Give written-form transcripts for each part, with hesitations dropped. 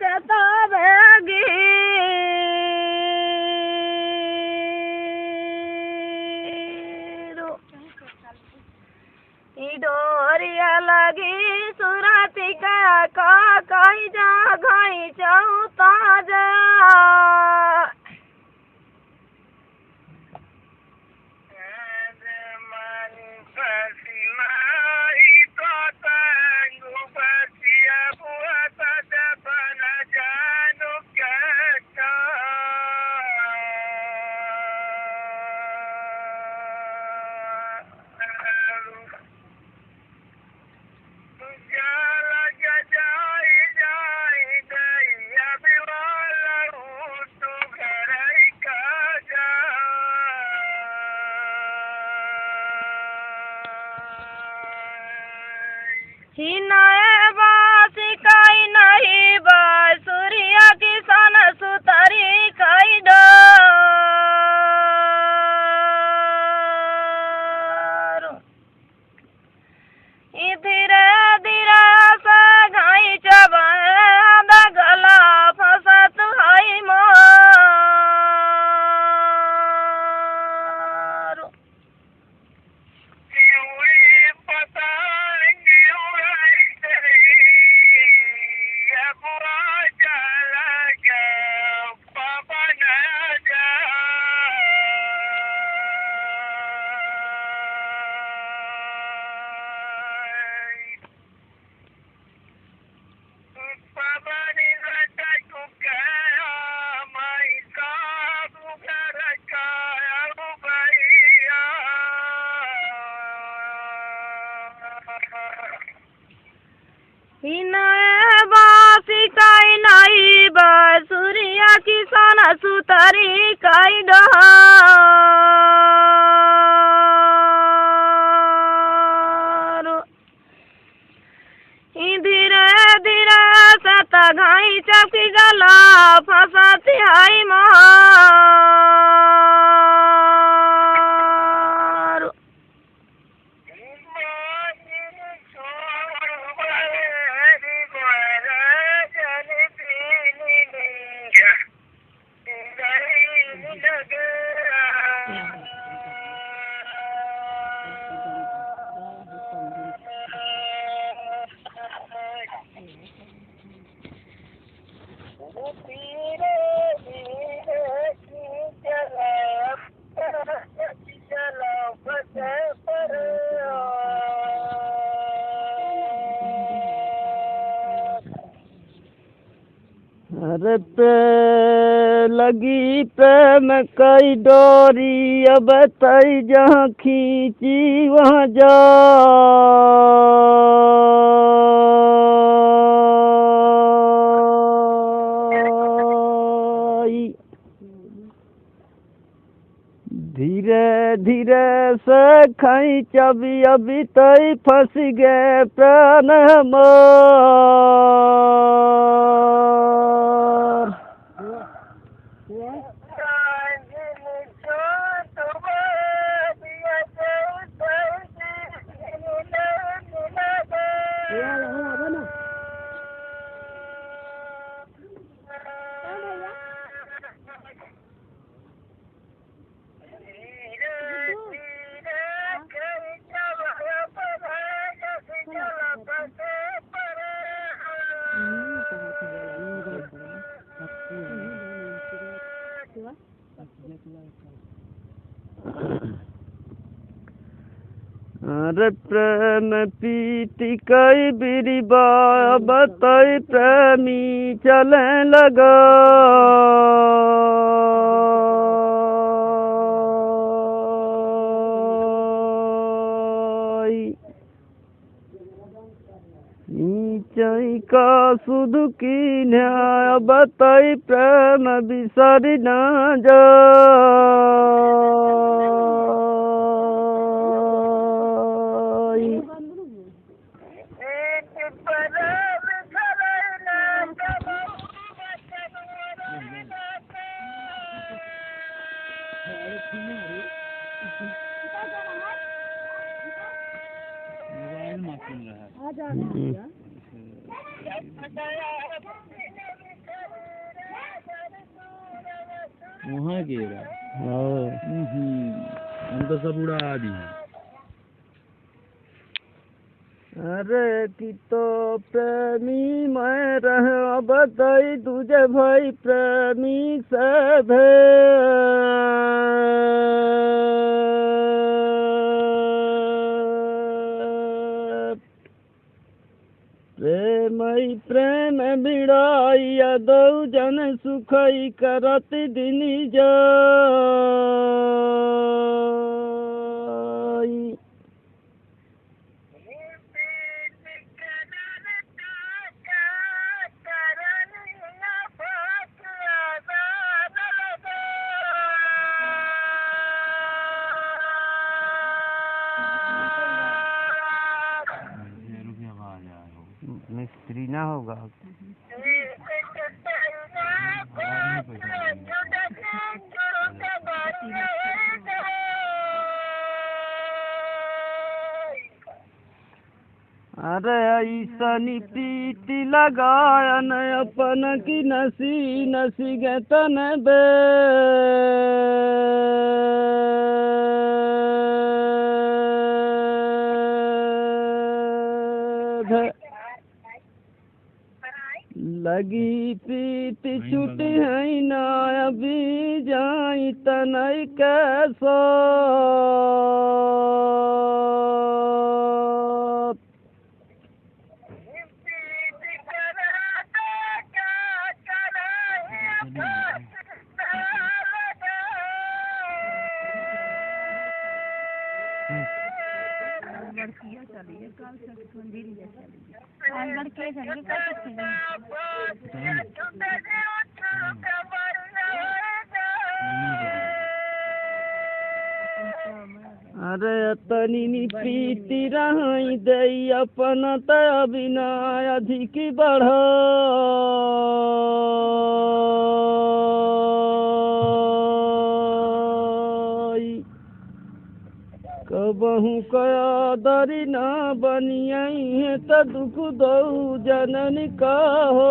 कहता रहेगी डोरिया लगी सुरती का कई जा घई चौता जा हिनाए बासी कई नहीं बासुरिया किसान सुतरी कई डर धीरे धीरे से घाई चबा गला फसत हई मोर हिनाए बासी कई नहीं बासुरिया किसान सुतरी कई डर धीरे धीरे सत घाई चपकी गला फंसती हई मोर अरे पे लगी प्रेम कई डोरी अब तई जहाँ खींची वहाँ जा धीरे धीरे से खई चबी अभी तई फंस गए प्राण मोर अरे प्रेम पीती कई बिरी बताई प्रेमी चले लगा नीचे का सुध की न्याय बताई प्रेम बिसरी न जा मोबाइल में सुन रहा है। वहाँ के रहा। हाँ हम तो सब उड़ा दी हैं। अरे कि तो प्रेमी मैं रह बताई तुझे भाई प्रेमी से प्रेमई प्रेम बिड़ाइया दौ जन सुखई करत दिन जाई मिस्त्री ना होगा अरे ऐसनी पीती लगायन अपन की नसी नसी गे तन बे लगी पीती छुटी है ना अभी जाई तनई कैसो लड़कियाँ चलिए कल से मंदिर ले चलिए और लड़के चलिए कल अरे तनी प्रीति रही दे अपन तबिना अधिक बढ़ कबहू कया दरी न बनियई है त दुख दऊ जनन का हो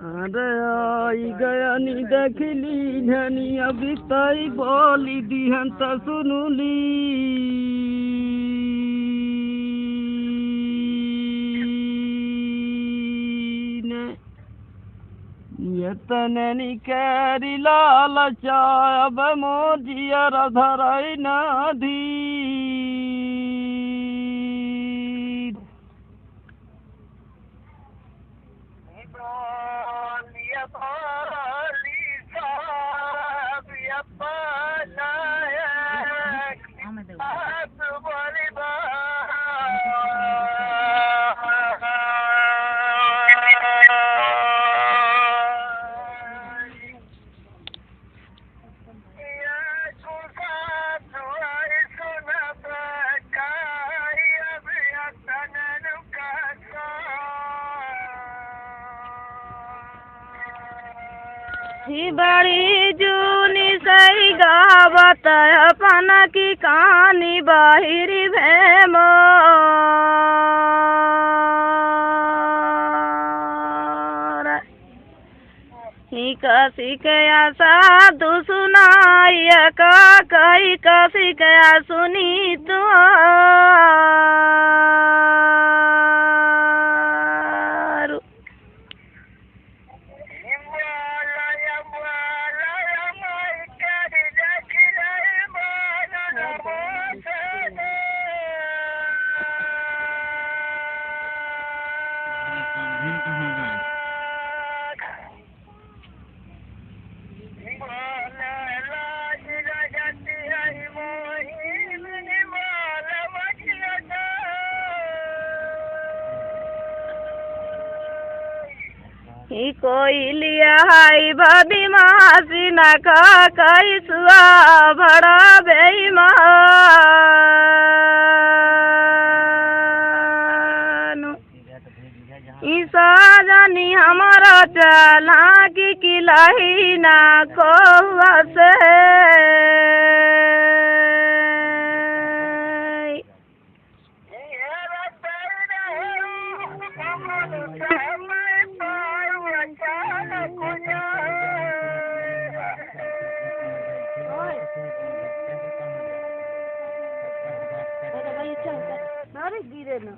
अरे आई गया नी देखली धनी अभी तई बोली दिहन त सुनुली तननी कैरी लाल चाब मोजिया धरई ना धी बड़ी जूनी सही गावत अपन की कहानी बाहिरी भेमो ही कसी कया साधु सुनाई का कही कसी कया सुनी तू ही कोई लिया हाई बदमाशी न का कई सुआ बड़ा बेईमान ईसा जानी हमारा चला की किलाई ना को से गिरे ना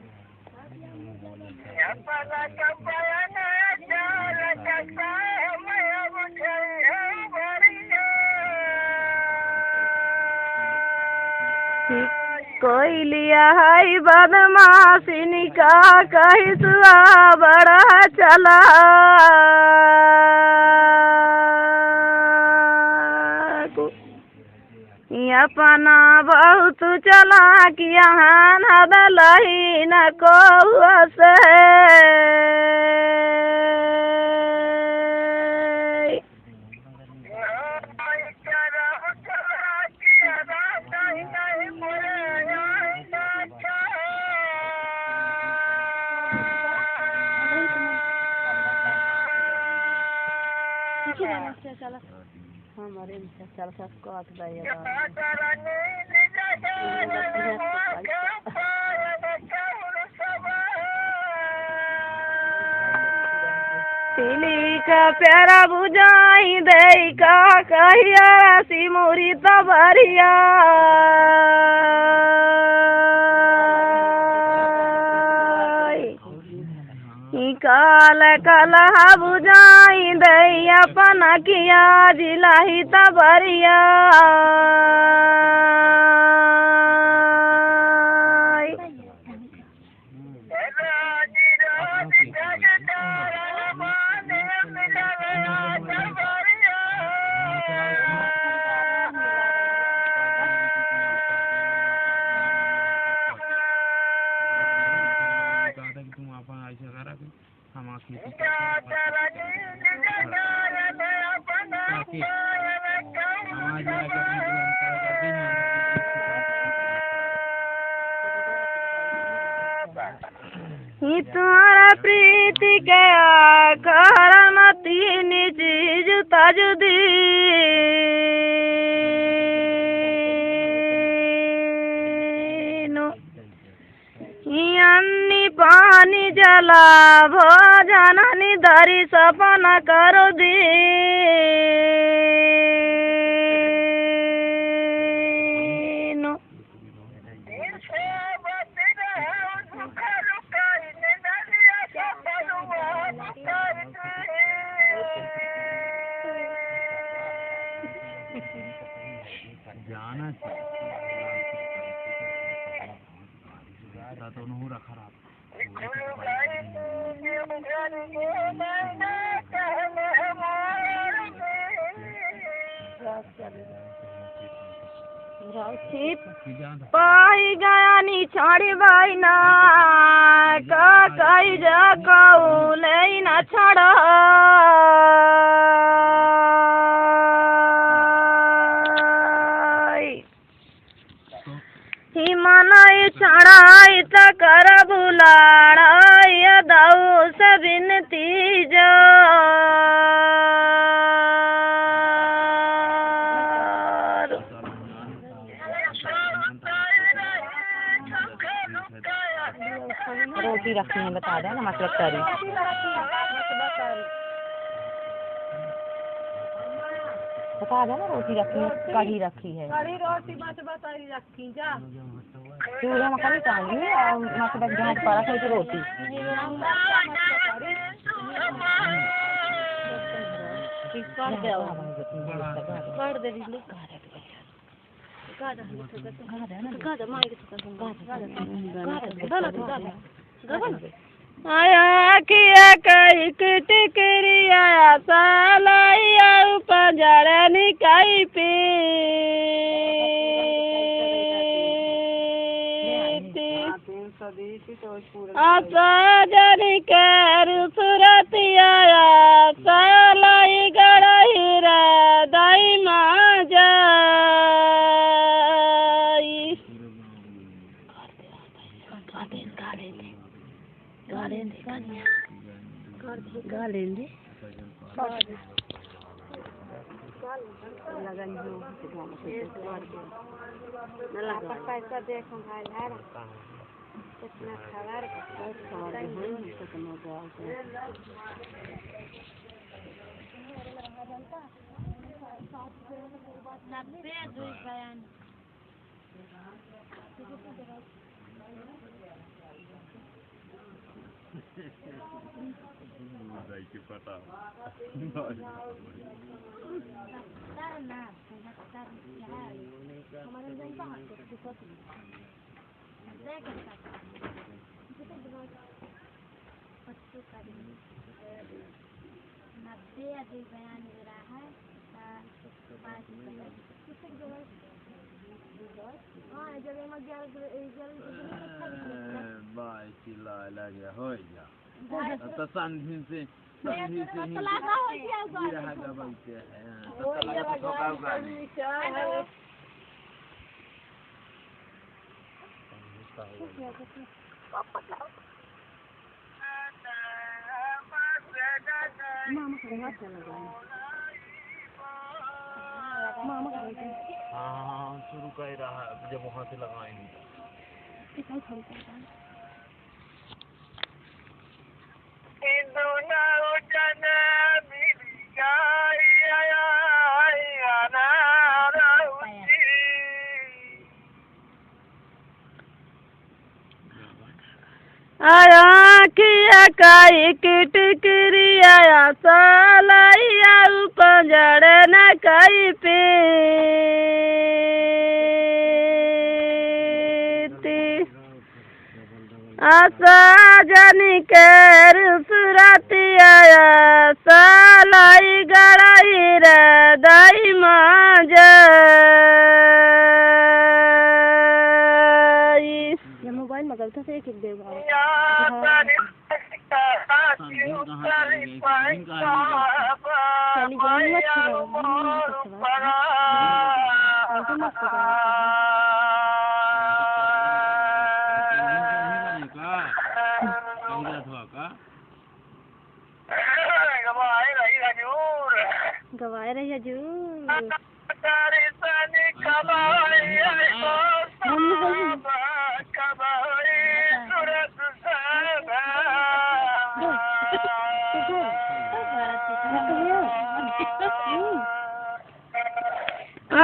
कोई लिया है बदमाशी निका कहीं सुआ बड़ा चला अपना बहुत चला कि यहाँ नदलही न को से हमारे चल सबको आठ तिली का प्यारा बुझाई दे का कहिया सिमुरी तबरिया काल कलहा बुझाई दे अपना किया जिलाही तबरिया तुम्हारा प्रीति के कारण तीन चीज तजुदी अन्नी पानी जला भोजन निधरी सपना करो दी जाना तो नहीं रखा पाई गया नी छाड़ी भाई ना का कई जा ले ना छड़ा मनाई चढ़ाई कर बुलाड़ाई दऊ सबिन तीज रोटी रखनी है बता दे ना मतलब करी बता दे ना रोटी रखी है कढ़ी रखी है कढ़ी रोटी मत बताई रखी जा चूल्हा में कढ़ी चाहिए और मत बस जहाँ पर रखी तो रोटी कर दे आया किया कई टिकरी आया सालाइया पंजर निकाई पी आसा जनी कर सुरतिया लगन जो न लगा पैसा देखो भाई यार कितना खबर बहुत खबर है कितना जाओ के पता भाई चिल्ला लगे हो जा तो संधि से ही रहा बोलते हैं हाँ शुरू कर रहा जब वहाँ से लगाएंगे आखिया का एक टिकरी आया सालाइया पंजड़ न कई पे आशा जनी कर सुरती आया सालाई गड़ाई दाई माजा मोबाइल में गलत से एक देगा गवाए रही हजूर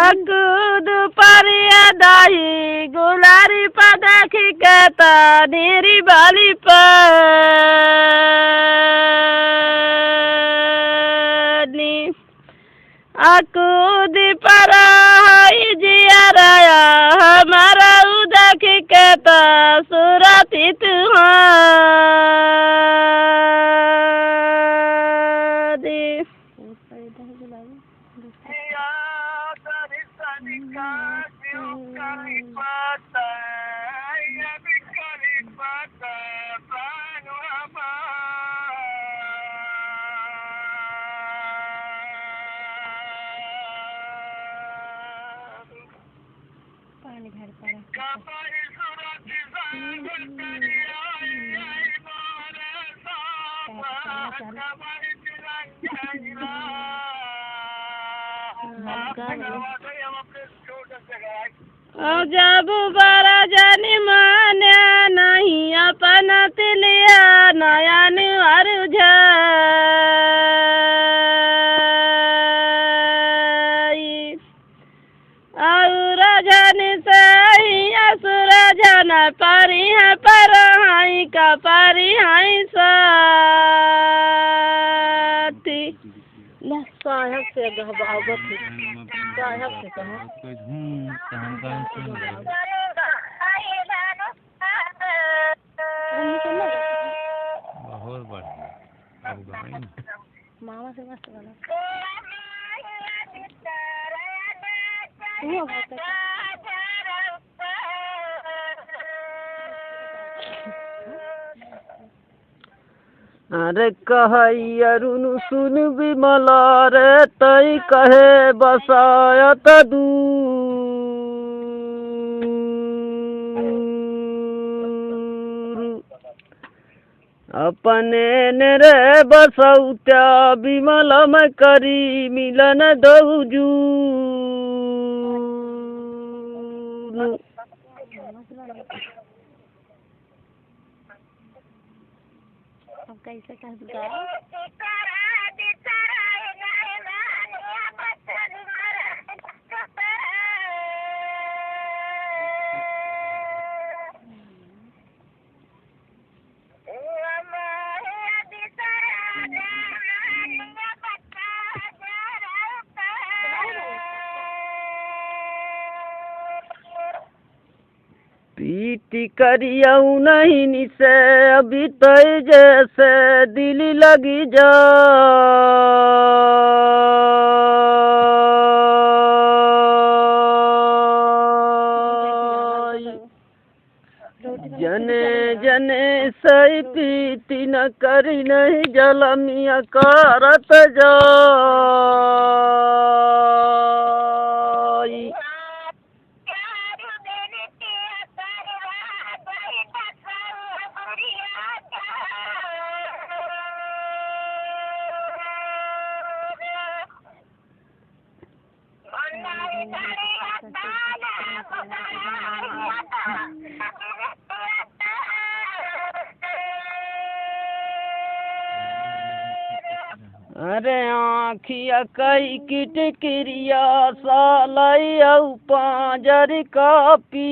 अगुद परिया दाही गुलारी पदखी कहता नेरी बाली पानी अकुद पराई जिया राया हमारा उदखी कहता सुरती तुहारी पानी घर पर जब बड़ा जानी माने नहीं अपना तिलिया नया निवार और जन सही असुर जन परी है पर हाई का परी हाई साथी साहब से गहबावत साहब से कहो बहुत बढ़िया अब गाएं मामा से मस्त वाला अरे कहे अरुण सुन विमला रे तई कहे बसायत दूर अपने ने रे बसौत्या विमल में करी मिलन दौजू कैसे कह दूँगा पीटी करियऊ नहीं निसे अभी तो जैसे दिल लगी जा जने जने सही पीती न करी नहीं जलमिया करत जा अरे आँखिया कई किटकिरिया सालैया पाँजर का पीरी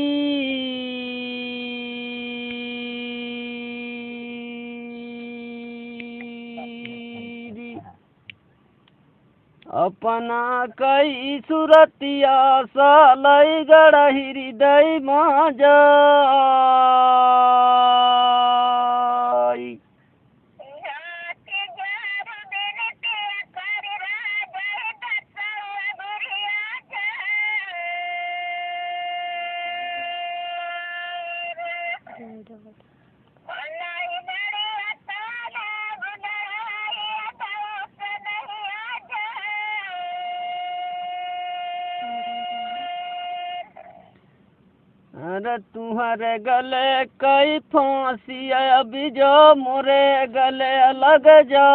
अपना कई सुरतिया सालै गढ़ हृदय माजाई अरे तुम्हारे गले कई फांसी अभी जो मोरे गले लग जाई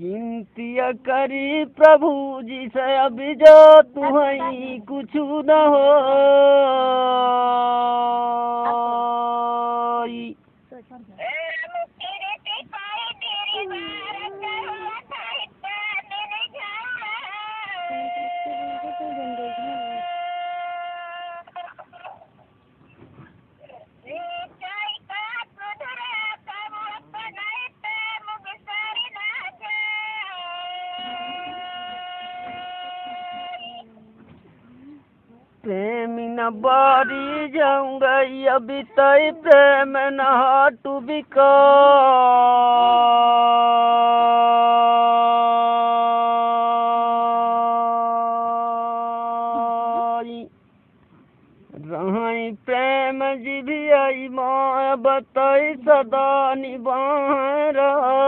गिनतिया करी प्रभु जी से अभी जो तुम्हें कुछ न हो प्रेमी न बारी जाऊंगा अभी तय प्रेम न हाटू बिकाई रहाई प्रेम जी भी आई माँ बताई सदा निभाए रहा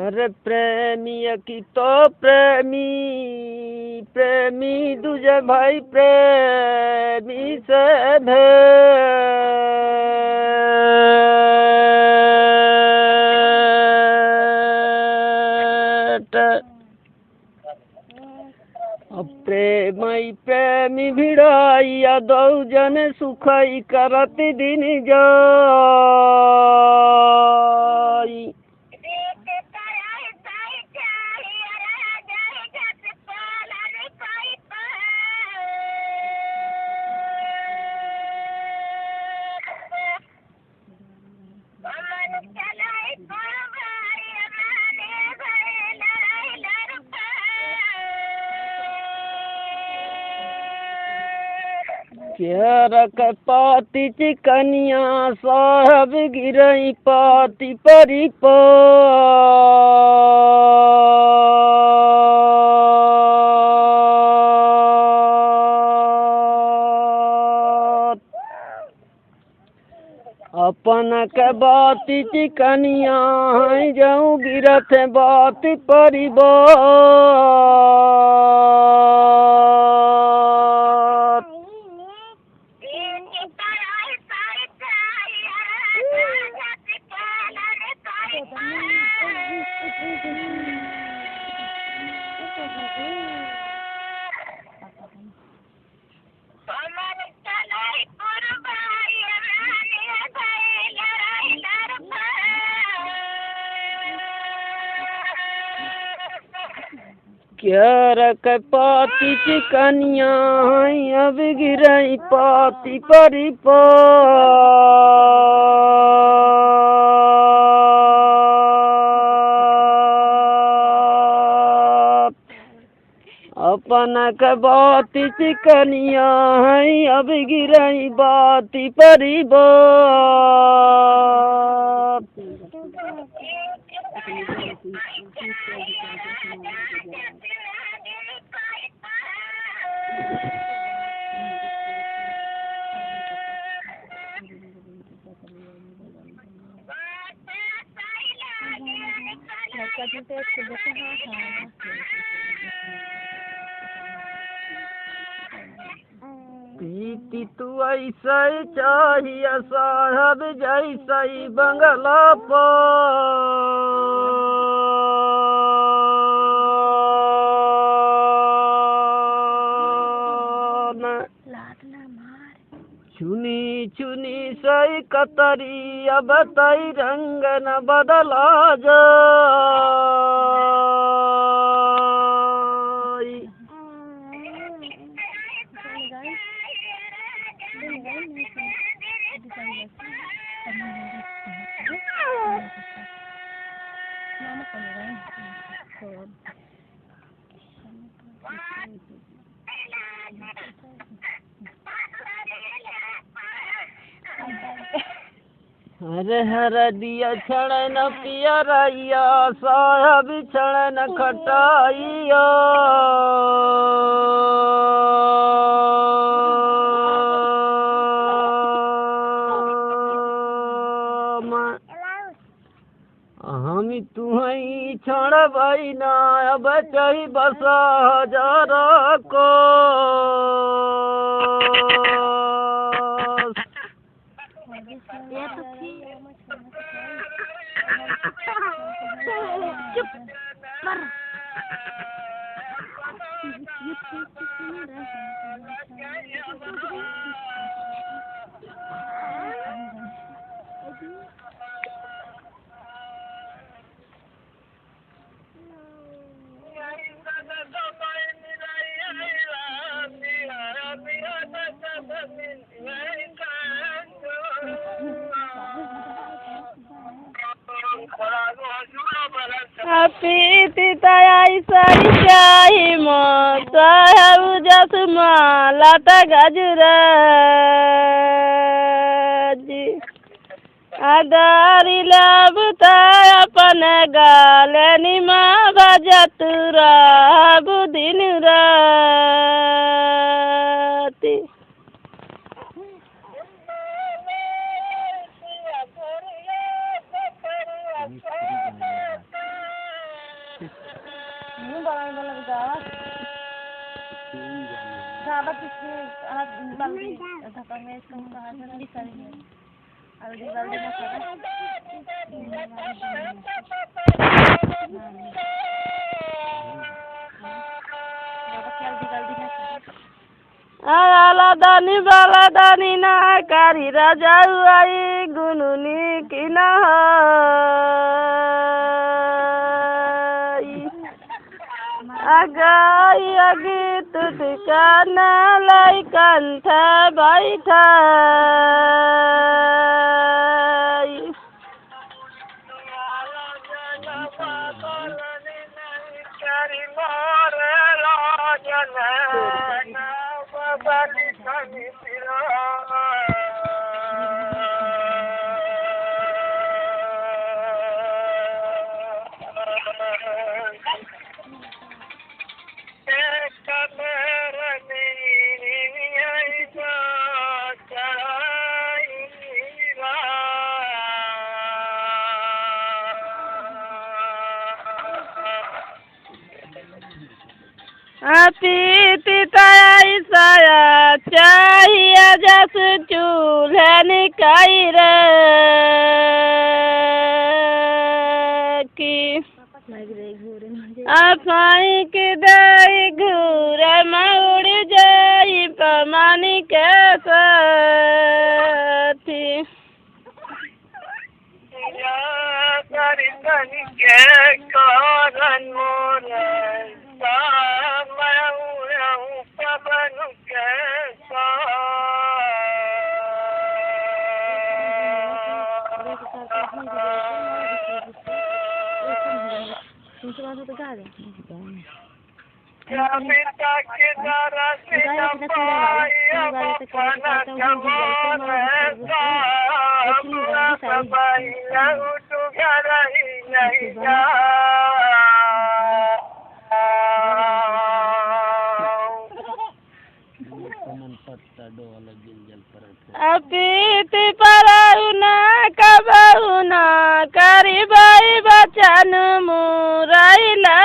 अरे प्रेमी की तो प्रेमी प्रेमी दूजे भाई प्रेमी से भेंट प्रेमी प्रेमी भिड़ाइया दो जन सुखई करत दिन जाई केरा के पाती चिकनिया साहब गिरई पाती परी अपन के बाती चिकनिया जाऊँ गिरत बात परिबो केरा के पाती चिकनिया अब गिरई पाती परी अपन के बाती चिकनिया अब गिरई बाती परी पीती तू ऐसा चाहिए साहब जैसा ही बंगला चुनी चुनी सही कतरी अब तई रंग न बदला हरे हरे दिया छड़ न पिया रैया साहब छड़ न खटाइया हम तुम्हें छड़ बना अब चाही बसा हजारा को पीती तयाई सही चाही साहब जस माला गजरा जी आदारी लाभता अपन गाल निमा भजत राब दिन राती दानी बाला दानी ना कारी राजा आई गुनुनी की ना आगाई आगे तो ठिकाना लाई कंठ बैठा चाहिए जस चूल्हे निकाई रखी अफाई के दई घूर मौड़ जाई पमानी के साथी के कारण मोर पवन के पिता के द्वारा से अपीत पराउना कबहुना करी बाई बचन मुरैला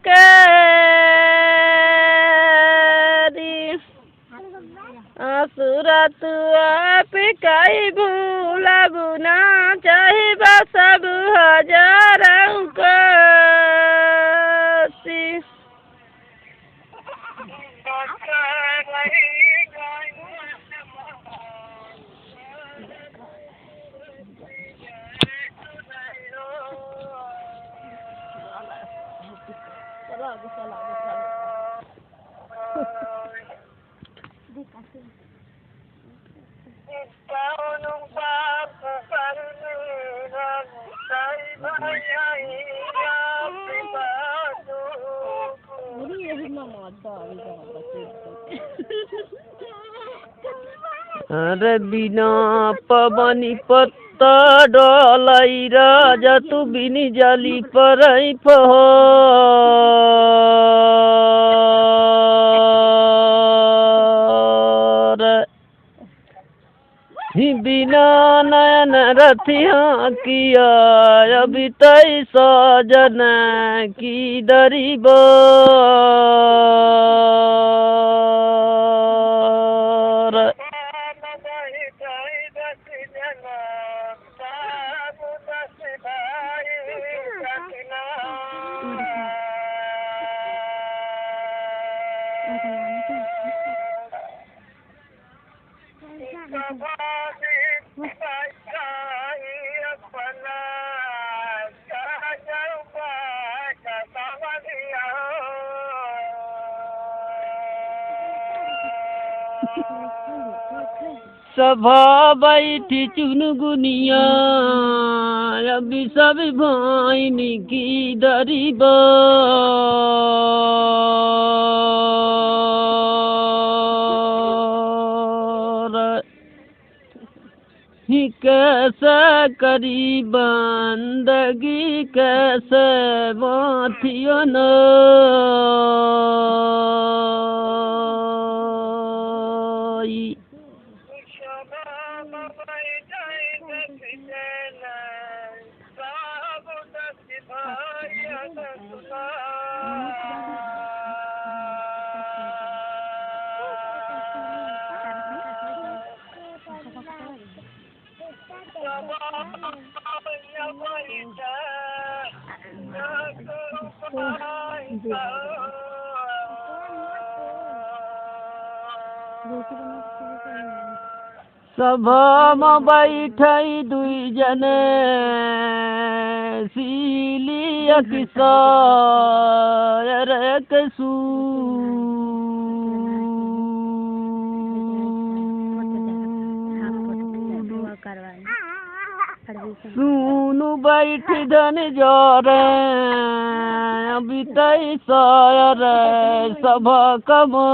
करी असुरत आप कई भूला बुना चाहे सब हजारों कसी अरे बिना पवनी पत्ता डोलाई राजा तू बिनी जाली पर बिना नयन रथिया किया अभी तई सजन की दरीब सभा बैठी चुनगुनिया अभी सब भाईनी की दरीब कैसे करी बंदगी कैसे माथियो न सभा में बैठई दुई जने सीलिया किसार कसू सुनु बैठ धन जोरे अभी तई सायर सभा कमाई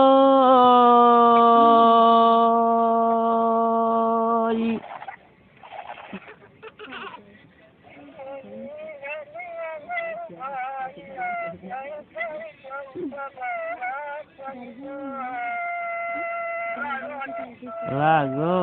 लागो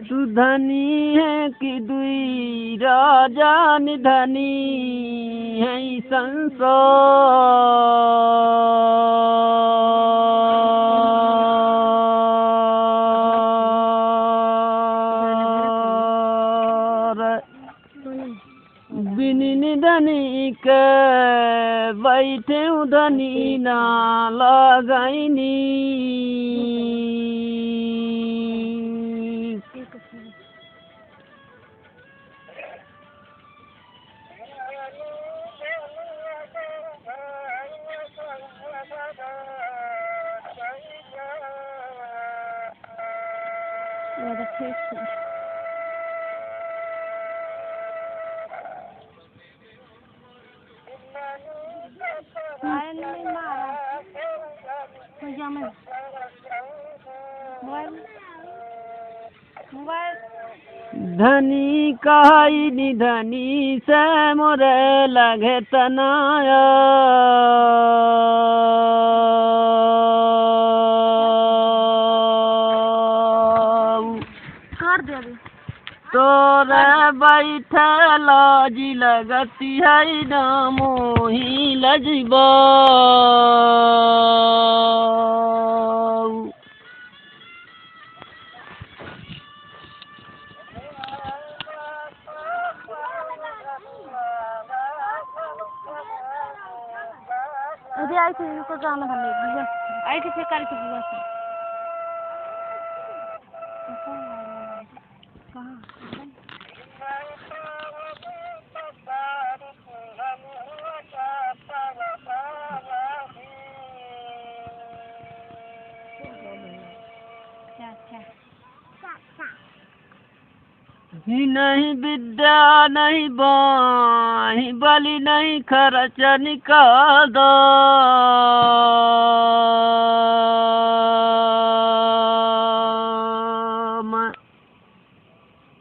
तू धनी है कि दुई राजा निधनी है संसार बिनी निधनी के बैठे धनी ना लगाइनी धनी कहाई निधनी से मोरे लगे तनाया तोरे बैठला जी लगती है न मोही लजबा आई थी इनको गाना भले आई थी फिर कल की बुआ से ही नहीं विद्या नहीं बाही बलि नहीं खर्च निकाल दो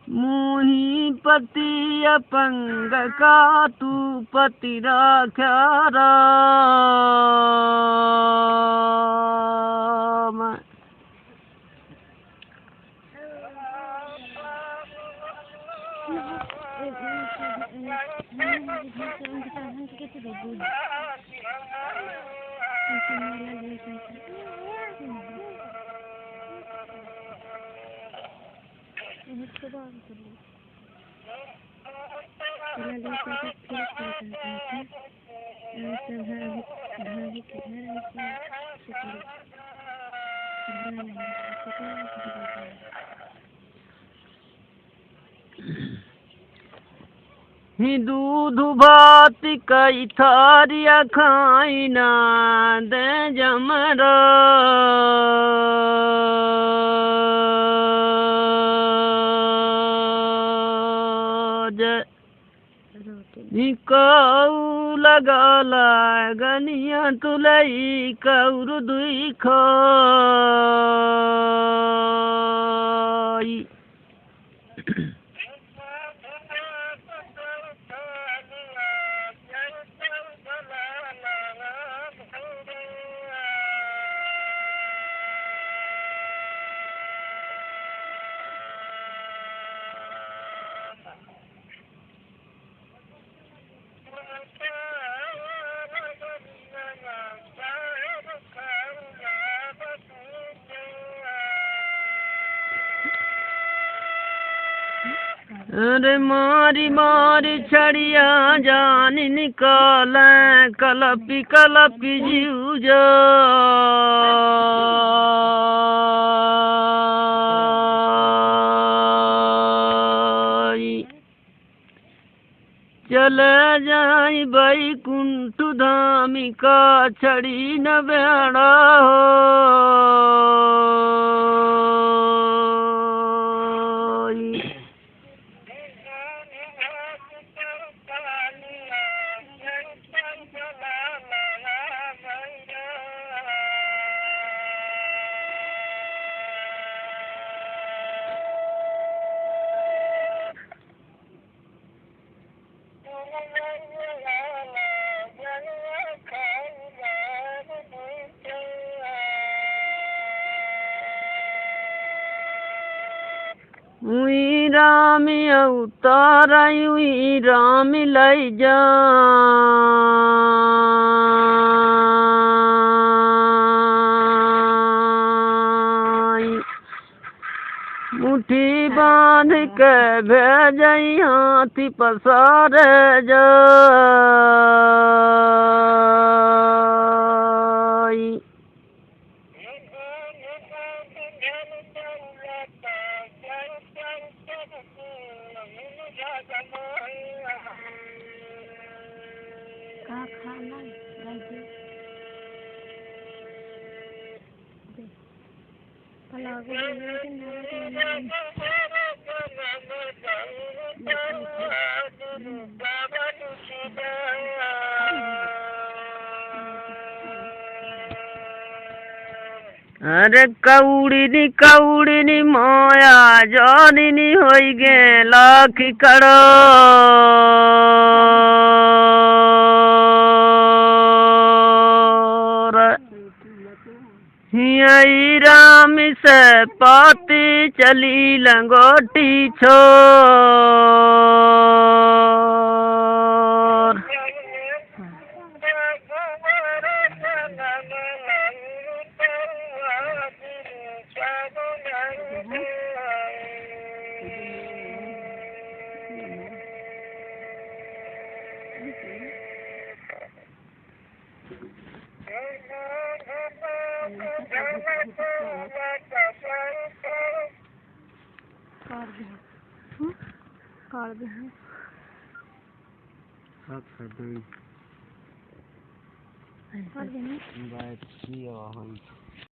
मुही पति अपंग का तू पति राख्या राम ही दूध भात कई थारिया खाई ना दे जमरा कऊ लगा गनिया तुलई कौर दुई खाई अरे मारी मारी छड़िया जान निकाल कलपी कलपी जीव जा चले जाई बैकुंठ धामी का छड़ी न बेड़ा उई राम अवतार उई राम लई जा मुट्ठी बांध के भेजई हाथी पसार जाई। अरे कौड़ी माया जानी होई गे लाख करोड़ हियई राम से पाती चली लंगोटी छोर। कर दे बैठ